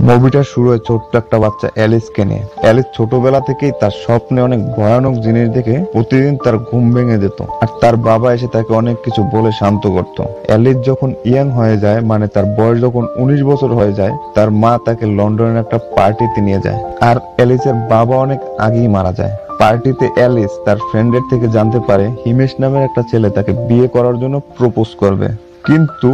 মুভিটা শুরু হয় ছোট্ট একটা বাচ্চা অ্যালিসকে নিয়ে। অ্যালিস ছোটবেলা থেকেই তার স্বপ্নে অনেক ভয়ানক জিনিস দেখে প্রতিদিন তার ঘুম ভেঙে যেত, আর তার বাবা এসে তাকে অনেক কিছু বলে শান্ত করত। অ্যালিস যখন ইয়াং হয়ে যায়, মানে তার বয়স যখন 19 বছর হয়ে যায়, তার মা তাকে লন্ডনের একটা পার্টিতে নিয়ে যায়, আর অ্যালিসের বাবা অনেক আগেই মারা যায়। পার্টিতে অ্যালিস তার ফ্রেন্ডের থেকে জানতে পারে হিমেশ নামের একটা ছেলে তাকে বিয়ে করার জন্য প্রপোজ করবে, কিন্তু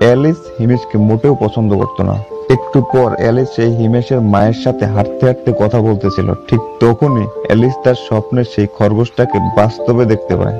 অ্যালিস হিমেশকে মোটেও পছন্দ করতো না। একটু পর অ্যালিস সেই হিমেশের মায়ের সাথে হাঁটতে হাঁটতে কথা বলতেছিল, ঠিক তখনই অ্যালিস তার স্বপ্নের সেই খরগোশটাকে বাস্তবে দেখতে পায়।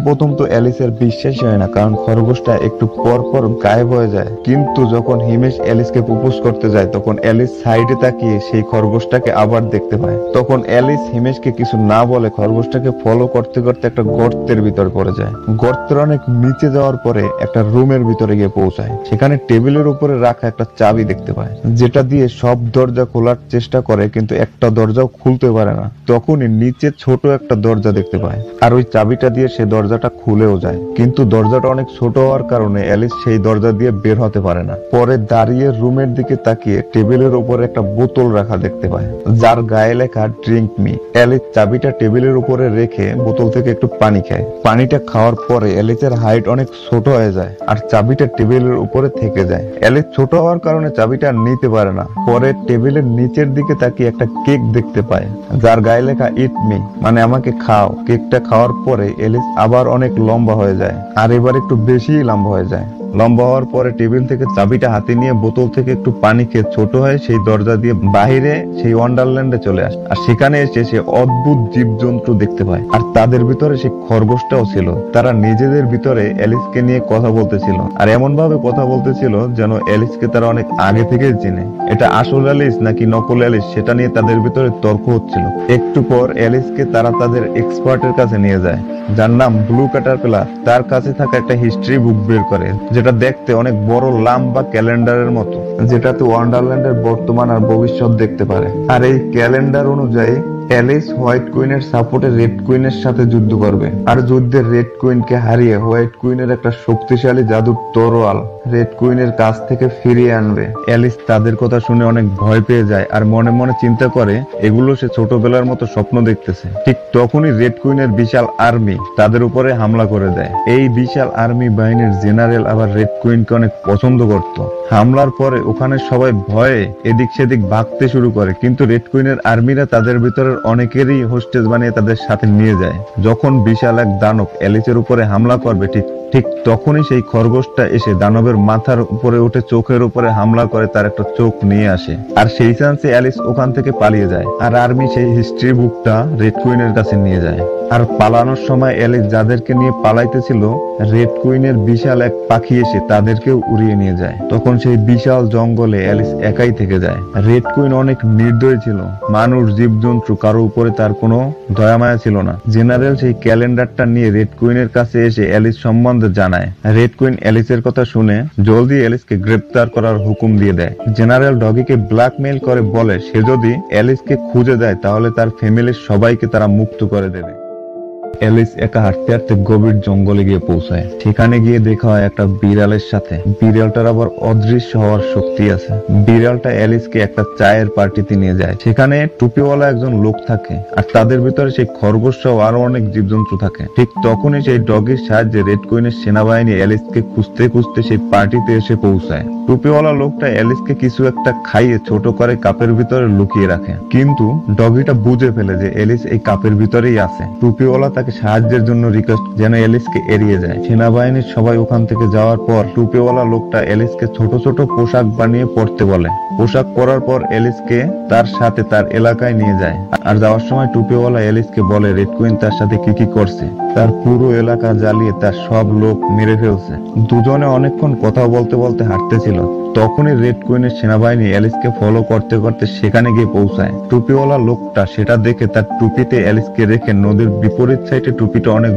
প্রথম তো অ্যালিসের বিশ্বাসই হয় না, কারণ খরগোশটা একটু পর পর গায়েব হয়ে যায়। কিন্তু যখন হিমেশ অ্যালিসকে প্রপোজ করতে যায়, তখন অ্যালিস সাইডে তাকিয়ে সেই খরগোশটাকে আবার দেখতে পায়। তখন অ্যালিস হিমেশকে কিছু না বলে খরগোশটাকে ফলো করতে করতে একটা গর্তের ভিতরে পড়ে যায়। গর্তের অনেক নিচে যাওয়ার পরে একটা রুমের ভিতরে গিয়ে পৌঁছায়। সেখানে টেবিলের উপরে রাখা একটা চাবি দেখতে পায়, যেটা দিয়ে সব দরজা খোলার চেষ্টা করে, কিন্তু একটা দরজাও খুলতে পারে না। তখনই নিচে ছোট একটা দরজা দেখতে পায়, আর ওই চাবিটা দিয়ে সে দরজাটা খুলেও যায়, কিন্তু দরজাটা অনেক ছোট হওয়ার কারণে অ্যালিস সেই দরজা দিয়ে বের হতে পারে না। পরে দাঁড়িয়ে রুমের দিকে তাকিয়ে টেবিলের উপরে একটা বোতল রাখা দেখতে পায়, যার গায়ে লেখা ড্রিঙ্ক মি। অ্যালিস চাবিটা টেবিলের উপরে রেখে বোতল থেকে একটু পানি খায়। পানিটা খাওয়ার পরে অ্যালিসের হাইট অনেক ছোট হয়ে যায়, আর চাবিটা টেবিলের উপরে থেকে যায়। অ্যালিস ছোট হওয়ার কারণে চাবিটা নিতে পারে না। পরে টেবিলের নিচের দিকে তাকিয়ে একটা কেক দেখতে পায়, যার গায়ে লেখা ইট মি, মানে আমাকে খাও। কেকটা খাওয়ার পরে অ্যালিস আবার অনেক লম্বা হয়ে যায়, আর এবার একটু বেশিই লম্বা হয়ে যায়। লম্বা হওয়ার পরে টেবিল থেকে চাবিটা হাতে নিয়ে বোতল থেকে একটু পানি খেয়ে ছোট হয়ে সেই দরজা দিয়ে বাহিরে সেই ওয়ান্ডারল্যান্ডে চলে আসে। আর সেখানে এসে সে অদ্ভুত জীবজন্তু দেখতে পায়, আর তাদের ভিতরে সেই খরগোশটাও ছিল। তারা নিজেদের ভিতরে অ্যালিসকে নিয়ে কথা বলতেছিল, আর এমন ভাবে কথা বলতেছিল যেন অ্যালিসকে তারা অনেক আগে থেকে চিনে। এটা আসল অ্যালিস নাকি নকল অ্যালিস, সেটা নিয়ে তাদের ভিতরে তর্ক হচ্ছিল। একটু পর অ্যালিসকে তারা তাদের এক্সপার্টের কাছে নিয়ে যায়, যার নাম ব্লু ক্যাটারপিলার। তার কাছে থাকা একটা হিস্ট্রি বুক বের করে, যেটা দেখতে অনেক বড় লম্বা ক্যালেন্ডারের মতো, যেটাতে ওয়ান্ডারল্যান্ডের বর্তমান আর ভবিষ্যৎ দেখতে পারে। আর এই ক্যালেন্ডার অনুযায়ী অ্যালিস হোয়াইট কুইনের সাপোর্টে রেড কুইনের সাথে যুদ্ধ করবে, আর যুদ্ধে রেড কুইনকে হারিয়ে হোয়াইট কুইনের একটা শক্তিশালী জাদুর তরোয়াল রেড কুইনের কাছ থেকে ফিরিয়ে আনবে। অ্যালিস তাদের কথা শুনে অনেক ভয় পেয়ে যায়, আর মনে মনে চিন্তা করে এগুলো সে ছোটবেলার মতো স্বপ্ন দেখতেছে। ঠিক তখনই রেড কুইনের বিশাল আর্মি তাদের উপরে হামলা করে দেয়। এই বিশাল আর্মি বাহিনীর জেনারেল আবার রেড কুইনকে অনেক পছন্দ করত। হামলার পরে ওখানে সবাই ভয়ে এদিক সেদিক ভাগতে শুরু করে, কিন্তু রেড কুইনের আর্মিরা তাদের ভিতরের অনেকেরই হোস্টেজ বানিয়ে তাদের সাথে নিয়ে যায়। যখন বিশাল এক দানব অ্যালিসের উপরে হামলা করবে, ঠিক তখনই সেই খরগোশটা এসে দানবের মাথার উপরে উঠে চোখের উপরে হামলা করে, তার একটা চোখ নিয়ে আসে। আর সেই চান্সে অ্যালিস ওখান থেকে পালিয়ে যায়, আর আর্মি সেই হিস্ট্রি বুকটা রেড কুইনের কাছে নিয়ে যায়। আর পালানোর সময় অ্যালিস যাদেরকে নিয়ে পালাইতেছিল, রেড কুইনের বিশাল এক পাখি এসে তাদেরকেও উড়িয়ে নিয়ে যায়। তখন সেই বিশাল জঙ্গলে অ্যালিস একাই থেকে যায়। রেড কুইন অনেক নির্দয় ছিল, মানুষ জীবজন্তু কারো উপরে তার কোনো দয়া মায়া ছিল না। জেনারেল সেই ক্যালেন্ডারটা নিয়ে রেড কুইনের কাছে এসে অ্যালিস সম্বন্ধে জানায়। রেড কুইন অ্যালিসের কথা শুনে জলদি অ্যালিসকে গ্রেপ্তার করার হুকুম দিয়ে দেয়। জেনারেল ডগিকে ব্ল্যাকমেইল করে বলে সে যদি অ্যালিসকে খুঁজে দেয় তাহলে তার ফ্যামিলির সবাইকে তারা মুক্ত করে দেবে। অ্যালিস একা হাঁটতে হাঁটতে গভীর জঙ্গলে গিয়ে পৌঁছায়। সেখানে গিয়ে দেখা হয় একটা বিড়ালের সাথে। বিড়ালটার আবার অদৃশ্য হওয়ার শক্তি আছে। বিড়ালটা অ্যালিসকে একটা চায়ের পার্টিতে নিয়ে যায়। সেখানে টুপিওয়ালা একজন লোক থাকে, আর তাদের ভিতরে সেই খরগোশ সহ আরো অনেক জীবজন্তু থাকে। ঠিক তখনই সেই ডগের সাহায্যে রেড কুইনের সেনাবাহিনী অ্যালিসকে খুঁজতে খুঁজতে সেই পার্টিতে এসে পৌঁছায়। টুপিওয়ালা লোকটা অ্যালিসকে কিছু একটা খাইয়ে ছোট করে কাপের ভিতরে লুকিয়ে রাখে, কিন্তু ডগিটা বুঝে ফেলে যে অ্যালিস এই কাপের ভিতরেই আছে। টুপিওয়ালা তাকে সাহায্যের জন্য রিকোয়েস্ট যেন অ্যালিসকে এড়িয়ে যায়। সেনাবাহিনীর সবাই ওখান থেকে যাওয়ার পর টুপিওয়ালা লোকটা অ্যালিসকে ছোট ছোট পোশাক বানিয়ে পরতে বলে। পোশাক পরার পর অ্যালিসকে তার সাথে তার এলাকায় নিয়ে যায়, আর যাওয়ার সময় টুপিওয়ালা অ্যালিসকে বলে রেড কুইন তার সাথে কি কি করছে। তার পুরো এলাকা জ্বালিয়ে তার সব লোক মেরে ফেলছে। দুজনে অনেকক্ষণ কথা বলতে বলতে হাঁটতেছিল। তখনই রেড কুইনের সেনাবাহিনী অ্যালিসকে ফলো করতে করতে সেখানে গিয়ে পৌঁছায়। টুপিওয়ালা লোকটা সেটা দেখে তার টুপিতে অ্যালিসকে রেখে নদীর বিপরীত সাইডে টুপিটা অনেক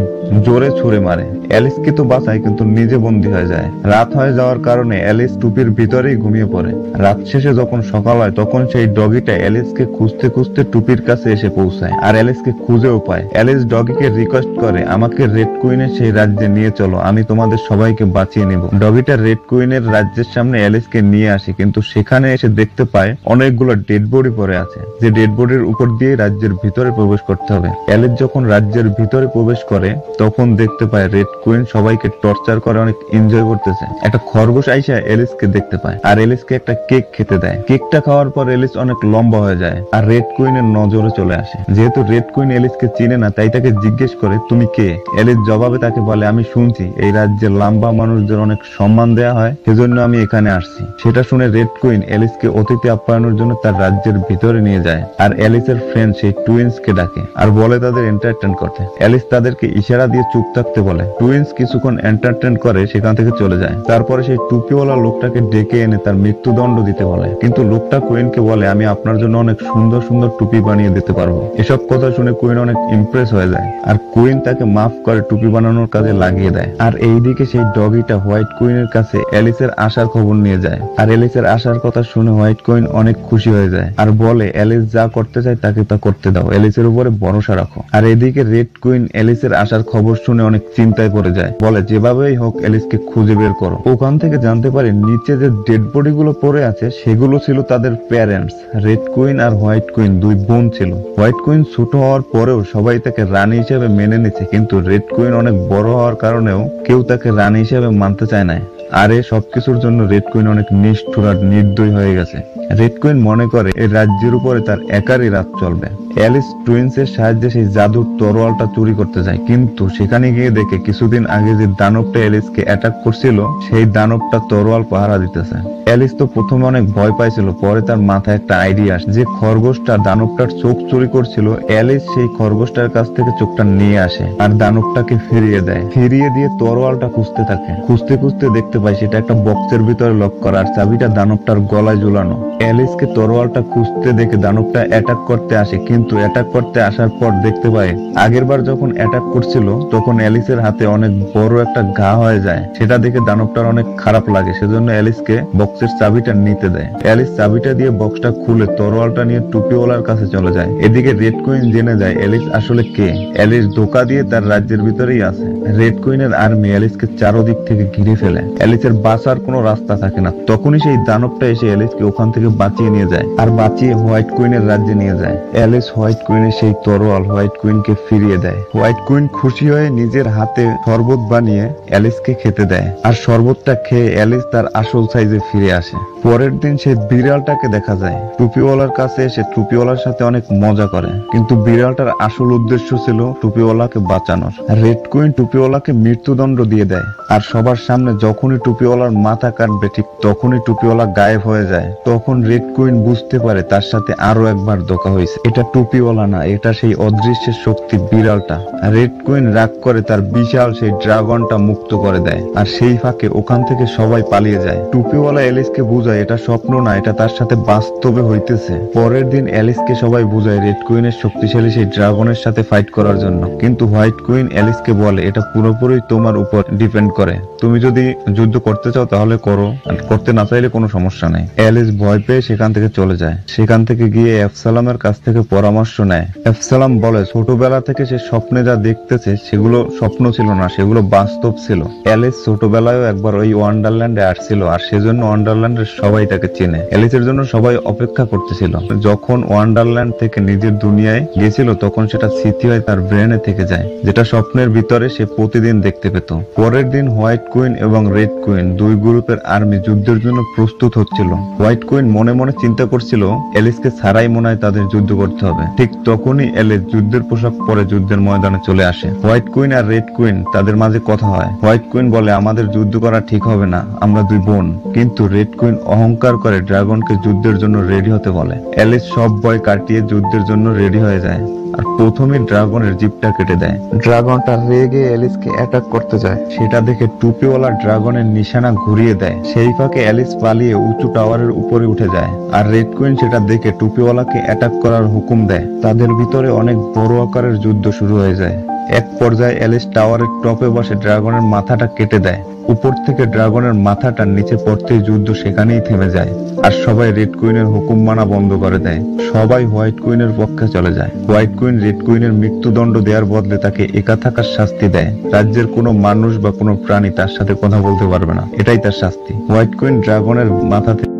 জোরে ছুঁড়ে মারে। অ্যালিসকে তো বাঁচায়, কিন্তু নিজে বন্দী হয়ে যায়। রাত হয়ে যাওয়ার কারণে অ্যালিস টুপির ভিতরেই ঘুমিয়ে পড়ে। রাত শেষে যখন সকাল হয়, তখন সেই ডগিটা অ্যালিসকে খুঁজতে খুঁজতে টুপির কাছে এসে পৌঁছায়, আর অ্যালিসকে খুঁজেও পায়। অ্যালিস ডগিকে রিকোয়েস্ট করে আমাকে রেড কুইনের সেই রাজ্যে নিয়ে চলো, আমি তোমাদের সবাইকে বাঁচিয়ে নেব। ডগিটা রেড কুইনের রাজ্যের সামনে অ্যালিস অ্যালিসকে নিয়ে আসে, কিন্তু সেখানে এসে দেখতে পায় অনেকগুলো ডেড বডি পড়ে আছে, যে ডেড বডির উপর দিয়ে রাজ্যের ভিতরে প্রবেশ করতে হবে। অ্যালিস যখন রাজ্যের ভিতরে প্রবেশ করে তখন দেখতে পায় রেড কুইন সবাইকে টর্চার করে অনেক এনজয় করতেছে। একটা খরগোশ আইসা এলিসকে দেখতে পায় আর এলিসকে একটা কেক খেতে দেয়। কেকটা খাওয়ার পর এলিস অনেক লম্বা হয়ে যায় আর রেড কুইনের নজরে চলে আসে। যেহেতু রেড কুইন এলিসকে চিনে না তাই তাকে জিজ্ঞেস করে তুমি কে। এলিস জবাবে তাকে বলে আমি শুনছি এই রাজ্যের লম্বা মানুষদের অনেক সম্মান দেয়া হয়, সেজন্য আমি এখানে আসছি। সেটা শুনে রেড কুইন এলিসকে অতিথি আপ্যায়নের জন্য তার রাজ্যের ভিতরে নিয়ে যায় আর এলিসের ফ্রেন্ড সেই টুইন্স কে ডাকে আর বলে তাদের এন্টারটেইন করতে। এলিস তাদেরকে ইশারা দিয়ে চুপ থাকতে বলে। টুইন্স কিছুক্ষণ এন্টারটেইন করে সেখান থেকে চলে যায়। তারপরে সেই টুপিওয়ালা লোকটাকে ডেকে এনে তার মৃত্যুদণ্ড দিতে বলে, কিন্তু লোকটা কুইনকে বলে আমি আপনার জন্য অনেক সুন্দর সুন্দর টুপি বানিয়ে দিতে পারবো। এসব কথা শুনে কুইন অনেক ইমপ্রেস হয়ে যায় আর কুইন তাকে মাফ করে টুপি বানানোর কাজে লাগিয়ে দেয়। আর এইদিকে সেই ডগিটা হোয়াইট কুইনের কাছে এলিসের আসার খবর নিয়ে যায় আর এলিসের আসার কথা শুনে হোয়াইট কুইন অনেক খুশি হয়ে যায় আর বলে এলিস যা করতে চায় তাকে তা করতে দাও, এলিসের উপরে ভরসা রাখো। আর এদিকে রেড কুইন এলিসের আসার খবর শুনে অনেক চিন্তায় পড়ে যায়, বলে যেভাবেই হোক এলিসকে খুঁজে বের করো। ওখান থেকে জানতে পারে নিচে যে ডেড বডি গুলো পড়ে আছে সেগুলো ছিল তাদের প্যারেন্টস। রেড কুইন আর হোয়াইট কুইন দুই বোন ছিল। হোয়াইট কুইন ছোট হওয়ার পরেও সবাই তাকে রানী হিসেবে মেনে নিচ্ছে, কিন্তু রেড কুইন অনেক বড় হওয়ার কারণেও কেউ তাকে রানী হিসেবে মানতে চায় না। আর এই সবকিছুর জন্য রেড কুইন অনেক নিষ্ঠুর আর নির্দয়ী হয়ে গেছে। রেড কুইন মনে করে এই রাজ্যের উপরে তার একারই রাজ চলবে। অ্যালিস টুইন্স এর সাহায্যে সেই জাদুর তরোয়ালটা চুরি করতে যায়, কিন্তু সেখানে গিয়ে দেখে কিছুদিন আগে যে দানবটা অ্যালিসকে অ্যাটাক করছিল সেই দানবটা তরোয়াল পাহারা দিতেছে। অ্যালিস তো প্রথমে অনেক ভয় পাইছিল, পরে তার মাথায় একটা আইডিয়া আসে যে খরগোশটা দানবটার চোখ চুরি করছিল। অ্যালিস সেই খরগোশটার কাছ থেকে চোখটা নিয়ে আসে আর দানবটাকে ফিরিয়ে দেয়। ফিরিয়ে দিয়ে তরোয়ালটা খুঁজতে থাকে। খুঁজতে খুঁজতে দেখতে পায় সেটা একটা বক্সের ভিতরে লক করা আর চাবিটা দানবটার গলায় ঝুলানো। অ্যালিসকে তরোয়ালটা খুঁজতে দেখে দানবটা অ্যাটাক করতে আসে, কিন্তু অ্যাটাক করতে আসার পর দেখতে পায় আগেরবার যখন অ্যাটাক করছিল তখন অ্যালিসের হাতে অনেক বড় একটা ঘা হয়ে যায়। সেটা দেখে দানবটার অনেক খারাপ লাগে, সেজন্য অ্যালিসকে বক্সের চাবিটা নিতে দেয়। অ্যালিস চাবিটা দিয়ে বক্সটা খুলে তরোয়ালটা নিয়ে টুপিওয়ালার কাছে চলে যায়। এদিকে রেড কুইন জেনে যায় অ্যালিস আসলে কে। অ্যালিস ধোঁকা দিয়ে তার রাজ্যের ভিতরেই আছে। রেড কুইনের আর্মি অ্যালিসকে চারদিক থেকে ঘিরে ফেলে। অ্যালিসের বাঁচার কোনো রাস্তা থাকে না। তখনই সেই দানবটা এসে অ্যালিসকে ওখান থেকে বাঁচিয়ে নিয়ে যায় আর বাঁচিয়ে হোয়াইট কুইনের রাজ্যে নিয়ে যায়। অ্যালিস হোয়াইট কুইনের সেই তরোয়াল হোয়াইট কুইনকে ফিরিয়ে দেয়। হোয়াইট কুইন খুশি হয়ে নিজের হাতে শরবত বানিয়ে অ্যালিসকে খেতে দেয় আর শরবতটা খেয়ে অ্যালিস তার আসল সাইজে ফিরে আসে। পরের দিন সেই বিড়ালটাকে দেখা যায় টুপিওয়ালার কাছে এসে টুপিওয়ালার সাথে অনেক মজা করে, কিন্তু বিড়ালটার আসল উদ্দেশ্য ছিল টুপিওয়ালাকে বাঁচানোর। রেড কুইন টুপিওয়ালাকে মৃত্যুদণ্ড দিয়ে দেয় আর সবার সামনে যখনই টুপিওয়ালার মাথা কাটবে ঠিক তখনই টুপিওয়ালা গায়েব হয়ে যায়। তখন রেড কুইন বুঝতে পারে তার সাথে আরো একবার ধোঁকা হয়েছে। এটা টুপিওয়ালা না, এটা সেই অদৃশ্যের শক্তি বিড়ালটা। রেড কুইন রাগ করে তার বিশাল সেই ড্রাগনটা মুক্ত করে দেয় আর সেই ফাঁকে ওখান থেকে সবাই পালিয়ে যায়। টুপিওয়ালা অ্যালিসকে বুঝায় এটা স্বপ্ন না, এটা তার সাথে বাস্তবে হইতেছে। পরের দিন অ্যালিসকে সবাই বুঝায় রেড কুইনের শক্তিশালী সেই ড্রাগনের সাথে ফাইট করার জন্য, কিন্তু হোয়াইট কুইন অ্যালিসকে বলে এটা পুরোপুরি তোমার উপর ডিপেন্ড করে, তুমি যদি যুদ্ধ করতে চাও তাহলে করো, আর করতে না চাইলে কোনো সমস্যা নাই। অ্যালিস ভয় পেয়ে সেখান থেকে চলে যায়। সেখান থেকে গিয়ে অ্যাবসালামের কাছ থেকে পরামর্শ নেয়। অ্যাবসালাম বলে ছোটবেলা থেকে সে স্বপ্নে যা দেখতেছে সেগুলো স্বপ্ন ছিল না, সেগুলো বাস্তব ছিল। অ্যালিস ছোটবেলায়ও একবার ওই ওয়ান্ডারল্যান্ডে আসছিল আর সেজন্য ওয়ান্ডারল্যান্ডের সবাই তাকে চেনে। অ্যালিসের জন্য সবাই অপেক্ষা করতেছিল। যখন ওয়ান্ডারল্যান্ড থেকে নিজের দুনিয়ায় গেছিল তখন সেটা স্মৃতি হয়ে তার ব্রেনে থেকে যায়, যেটা স্বপ্নের ভিতরে সে প্রতিদিন দেখতে পেত। পরের দিন হোয়াইট কুইন এবং রেড কুইন দুই গ্রুপের আর্মি যুদ্ধের জন্য প্রস্তুত হচ্ছিল। হোয়াইট কুইন মনে মনে চিন্তা করছিল অ্যালিসকে ছাড়াই মনে হয় তাদের যুদ্ধ করতে হবে। ঠিক তখনই অ্যালিস যুদ্ধের পোশাক পরে যুদ্ধের ময়দানে চলে আসে। হোয়াইট কুইন আর রেড কুইন তাদের মাঝে কথা হয়। হোয়াইট কুইন বলে আমাদের যুদ্ধ করা ঠিক হবে না, আমরা দুই বোন। কিন্তু রেড কুইন অহংকার করে ড্রাগনকে যুদ্ধের জন্য রেডি হতে বলে। অ্যালিস সব ভয় কাটিয়ে যুদ্ধের জন্য রেডি হয়ে যায় আর প্রথমে ড্রাগনের জিপটা কেটে দেয়। ড্রাগনটা রেগে অ্যালিসকে অ্যাটাক করতে যায়, সেটা দেখে টুপিওয়ালা ড্রাগনের নিশানা ঘুরিয়ে দেয়। সেই ফাঁকে অ্যালিস পালিয়ে উঁচু টাওয়ারের উপরে উঠে যায় আর রেড কুইন সেটা দেখে টুপিওয়ালাকে অ্যাটাক করার হুকুম দেয়। তাদের ভিতরে অনেক বড় আকারের যুদ্ধ শুরু হয়ে যায়। এক পর্যায়ে অ্যালিস টাওয়ারের টপে বসে ড্রাগনের মাথাটা কেটে দেয়। উপর থেকে ড্রাগনের মাথাটা নিচে পড়তেই যুদ্ধ সেখানেই থেমে যায়, আর সবাই রেড কুইনের হুকুম মানা বন্ধ করে দেয়। সবাই হোয়াইট কুইনের পক্ষে চলে যায়। হোয়াইট কুইন রেড কুইনের মৃত্যুদণ্ড দেওয়ার বদলে তাকে একা থাকার শাস্তি দেয়। রাজ্যের কোনো মানুষ বা কোনো প্রাণী তার সাথে কথা বলতে পারবে না, এটাই তার শাস্তি। হোয়াইট কুইন ড্রাগনের মাথা থেকে